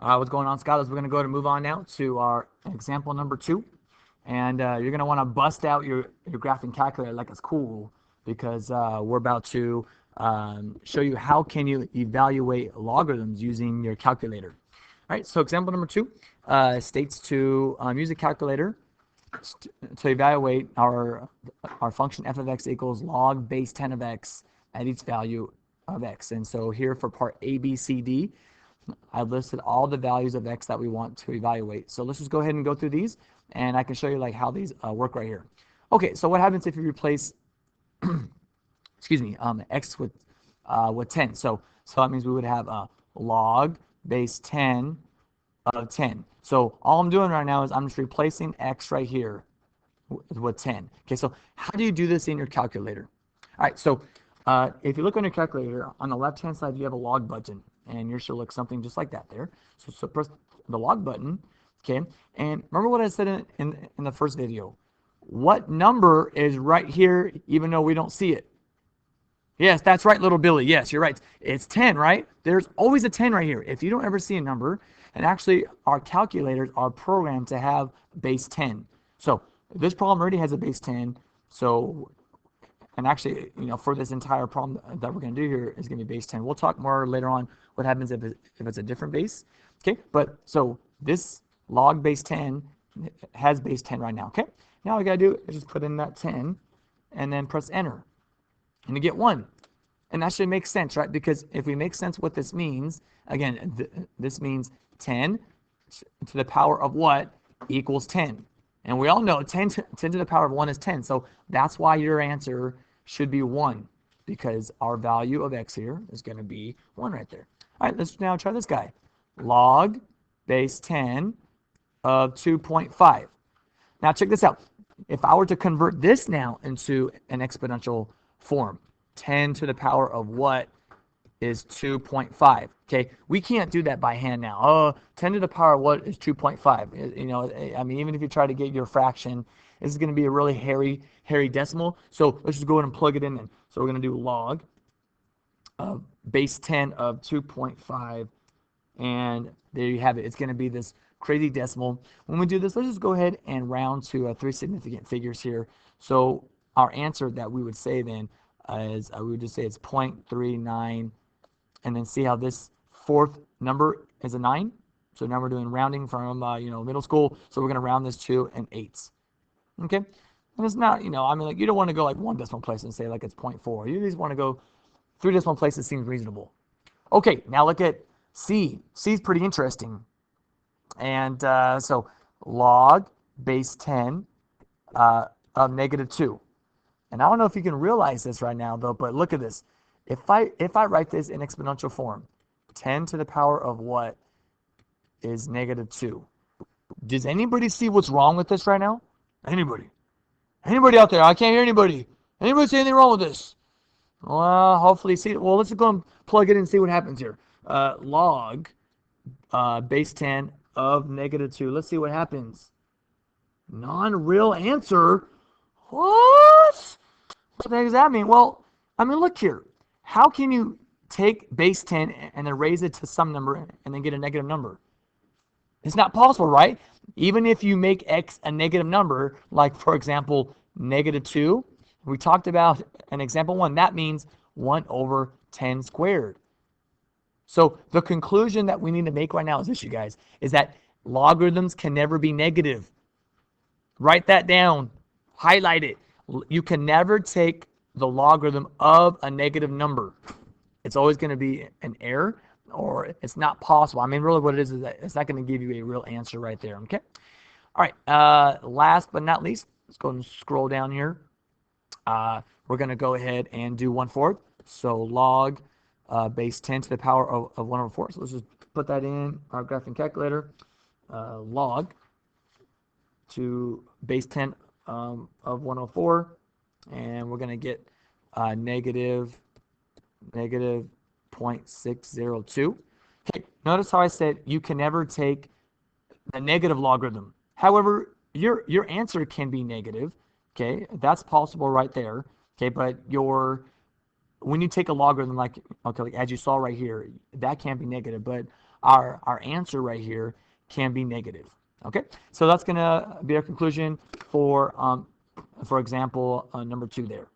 What's going on, scholars? We're going to move on now to our example number 2. And you're going to want to bust out your graphing calculator like it's cool, because we're about to show you how can you evaluate logarithms using your calculator. All right, so example number 2 states to use a calculator to evaluate our function f of x equals log base 10 of x at each value of x. And so here for part A, B, C, D, I've listed all the values of x that we want to evaluate. So let's just go ahead and go through these, and I can show you like how these work right here. Okay, so what happens if you replace excuse me, x with 10? So that means we would have log base 10 of 10. So all I'm doing right now is I'm just replacing x right here with 10. Okay, so how do you do this in your calculator? All right, so if you look on your calculator, on the left-hand side, you have a log button, and yours should look something just like that there. So press the log button, okay? And remember what I said in the first video. What number is right here, even though we don't see it? Yes, that's right, little Billy. Yes, you're right. It's 10, right? There's always a 10 right here. If you don't ever see a number, and actually our calculators are programmed to have base 10. So this problem already has a base 10. So, and actually, you know, for this entire problem that we're going to do here is going to be base 10. We'll talk more later on what happens if it's a different base. Okay, but so this log base 10 has base 10 right now. Okay, now all we got to do is just put in that 10 and then press enter. And you get 1. And that should make sense, right? Because if we make sense what this means, again, this means 10 to the power of what equals 10. And we all know 10 to the power of 1 is 10. So that's why your answer should be 1, because our value of x here is going to be 1 right there. All right, let's now try this guy. Log base 10 of 2.5. Now check this out. If I were to convert this now into an exponential form, 10 to the power of what is 2.5. Okay, we can't do that by hand now. Oh, 10 to the power of what is 2.5? You know, I mean, even if you try to get your fraction, this is going to be a really hairy decimal. So let's just go ahead and plug it in. So we're going to do log of base 10 of 2.5, and there you have it. It's going to be this crazy decimal. When we do this, let's just go ahead and round to 3 significant figures here. So our answer that we would say then is we would just say it's 0.39, and then see how this fourth number is a 9. So now we're doing rounding from middle school. So we're going to round this to an 8. Okay, and it's not, I mean, like, you don't want to go like 1 decimal place and say like it's 0.4. You just want to go 3 decimal places. Seems reasonable. Okay, now look at C. C is pretty interesting. And so log base 10 of -2. And I don't know if you can realize this right now, though, but look at this. If I write this in exponential form, 10 to the power of what is -2? Does anybody see what's wrong with this right now? Anybody? Anybody out there? I can't hear anybody. Anybody see anything wrong with this? Well, hopefully see it. Well, let's go and plug it in and see what happens here. Log base 10 of -2. Let's see what happens. Non-real answer? What? What the heck does that mean? Well, I mean, look here. How can you take base 10 and then raise it to some number and then get a negative number? It's not possible, right? Even if you make x a negative number, like, for example, -2, we talked about in example 1, that means 1 over 10 squared. So the conclusion that we need to make right now is this, you guys, is that logarithms can never be negative. Write that down. Highlight it. You can never take the logarithm of a negative number. It's always going to be an error, or it's not possible. I mean, really what it is that it's not going to give you a real answer right there, okay? All right, last but not least, let's go and scroll down here. We're going to go ahead and do 1/4. So log base 10 to the power of 1/4. So let's just put that in our graphing calculator. Log to base 10 of 1/4, and we're going to get negative 0.602. Okay, notice how I said you can never take the negative logarithm. However, your answer can be negative. Okay, that's possible right there. Okay, but when you take a logarithm, like as you saw right here, that can be negative. But our answer right here can be negative. Okay, so that's going to be our conclusion for example, number 2 there.